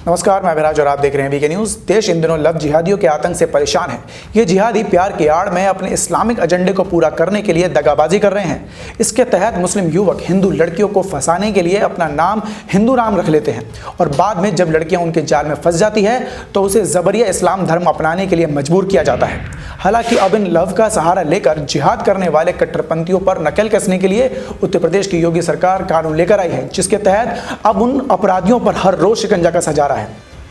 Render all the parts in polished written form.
नमस्कार, मैं अभिराज और आप देख रहे हैं वीके न्यूज। देश इन दिनों लव जिहादियों के आतंक से परेशान है। ये जिहादी प्यार के आड़ में अपने इस्लामिक एजेंडे को पूरा करने के लिए दगाबाजी कर रहे हैं। इसके तहत मुस्लिम युवक हिंदू लड़कियों को फंसाने के लिए अपना नाम हिंदू नाम रख लेते हैं और बाद में जब लड़कियां उनके जाल में फंस जाती है तो उसे जबरिया इस्लाम धर्म अपनाने के लिए मजबूर किया जाता है। हालांकि अब इन लव का सहारा लेकर जिहाद करने वाले कट्टरपंथियों पर नकेल कसने के लिए उत्तर प्रदेश की योगी सरकार कानून लेकर आई है, जिसके तहत अब उन अपराधियों पर हर रोज शिकंजा कसा जा रहा है।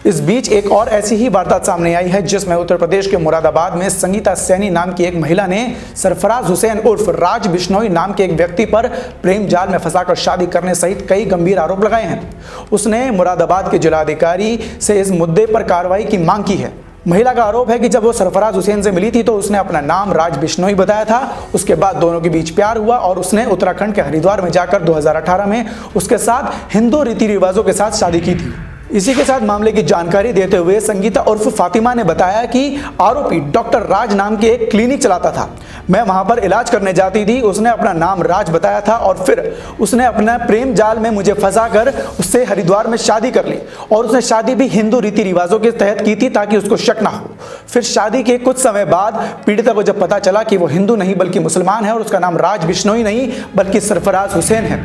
इस बीच एक और ऐसी ही वारदात सामने आई है जिसमें उत्तर प्रदेश के मुरादाबाद में संगीता सैनी नाम की एक महिला ने सरफराज हुसैन उर्फ राज बिश्नोई नाम के एक व्यक्ति पर प्रेम जाल में फंसाकर शादी करने सहित कई गंभीर आरोप लगाए हैं। उसने मुरादाबाद के जिलाधिकारी से इस मुद्दे पर कार्रवाई की मांग की है। महिला का आरोप है कि जब वो सरफराज हुसैन से मिली थी तो उसने अपना नाम राज बिश्नोई बताया था। उसके बाद दोनों के बीच प्यार हुआ और उसने उत्तराखंड के हरिद्वार में जाकर 2018 में उसके साथ हिंदू रीति रिवाजों के साथ शादी की थी। इसी के साथ मामले की जानकारी देते हुए संगीता उर्फ फातिमा ने बताया कि आरोपी डॉक्टर राज नाम के एक क्लिनिक चलाता था। मैं वहां पर इलाज करने जाती थी। उसने अपना नाम राज बताया था और फिर उसने अपना प्रेम जाल में मुझे फंसाकर उससे हरिद्वार में शादी कर ली और उसने शादी भी हिंदू रीति रिवाजों के तहत की थी ताकि उसको शक ना हो। फिर शादी के कुछ समय बाद पीड़िता को जब पता चला कि वो हिंदू नहीं बल्कि मुसलमान है और उसका नाम राज बिश्नोई नहीं बल्कि सरफराज हुसैन है,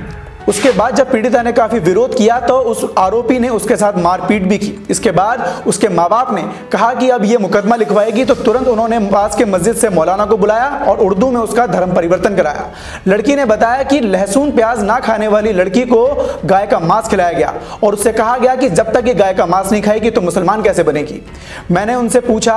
उसके बाद जब पीड़िता ने काफी विरोध किया तो उस आरोपी ने उसके साथ मारपीट भी की। इसके बाद उसके माँ बाप ने कहा कि अब ये मुकदमा लिखवाएगी तो तुरंत उन्होंने पास के मस्जिद से मौलाना को बुलाया और उर्दू में उसका धर्म परिवर्तन कराया। लड़की ने बताया कि लहसुन प्याज ना खाने वाली लड़की को गाय का मांस खिलाया गया और उससे कहा गया कि जब तक ये गाय का मांस नहीं खाएगी तो मुसलमान कैसे बनेगी। मैंने उनसे पूछा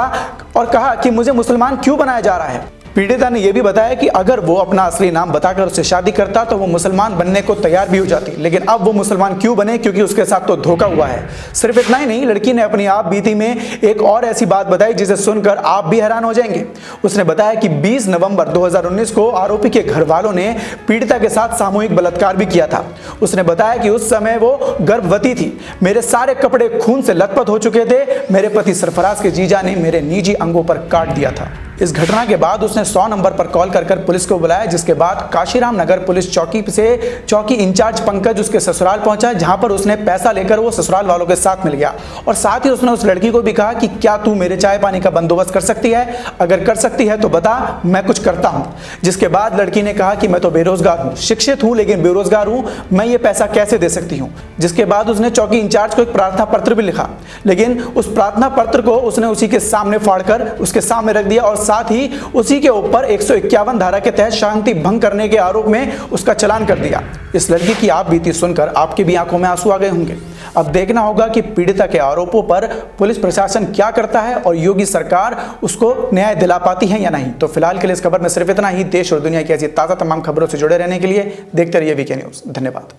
और कहा कि मुझे मुसलमान क्यों बनाया जा रहा है। पीड़िता ने यह भी बताया कि अगर वो अपना असली नाम बताकर उससे शादी करता तो वो मुसलमान बनने को तैयार भी हो जाती, लेकिन अब वो मुसलमान क्यों बने, क्योंकि उसके साथ तो धोखा हुआ है। सिर्फ इतना ही नहीं, लड़की ने अपनी आप बीती में एक और ऐसी बात बताई जिसे सुनकर आप भी हैरान हो जाएंगे। उसने बताया कि 20 नवंबर 2019 को आरोपी के घर वालों ने पीड़िता के साथ सामूहिक बलात्कार भी किया था। उसने बताया कि उस समय वो गर्भवती थी। मेरे सारे कपड़े खून से लथपथ हो चुके थे। मेरे पति सरफराज के जीजा ने मेरे निजी अंगों पर काट दिया था। इस घटना के बाद उसने 100 नंबर पर कॉल कर पुलिस को बुलाया, जिसके बाद काशीराम नगर पुलिस चौकी से चौकी इंचार्ज पंकज उसके ससुराल पहुंचा, जहां पर उसने पैसा लेकर वो ससुराल वालों के साथ मिल गया और साथ ही उसने उस लड़की को भी कहा कि क्या तू मेरे चाय पानी का बंदोबस्त कर सकती है, अगर कर सकती है तो बता, मैं कुछ करता हूं। जिसके बाद लड़की ने कहा कि मैं तो बेरोजगार हूं, शिक्षित हूं लेकिन बेरोजगार हूं, मैं ये पैसा कैसे दे सकती हूं। जिसके बाद उसने चौकी इंचार्ज को एक प्रार्थना पत्र भी लिखा, लेकिन उस प्रार्थना पत्र को उसने उसी के सामने फाड़कर उसके सामने रख दिया और साथ ही उसी के ऊपर 151 धारा के तहत शांति भंग करने के आरोप में उसका चालान कर दिया। इस लड़की की आप बीती सुनकर आपकी भी आंखों में आंसू आ गए होंगे। अब देखना होगा कि पीड़िता के आरोपों पर पुलिस प्रशासन क्या करता है और योगी सरकार उसको न्याय दिला पाती है या नहीं। तो फिलहाल के लिए इस खबर में सिर्फ इतना ही। देश और दुनिया की ऐसी ताजा तमाम खबरों से जुड़े रहने के लिए देखते रहिए वीके न्यूज। धन्यवाद।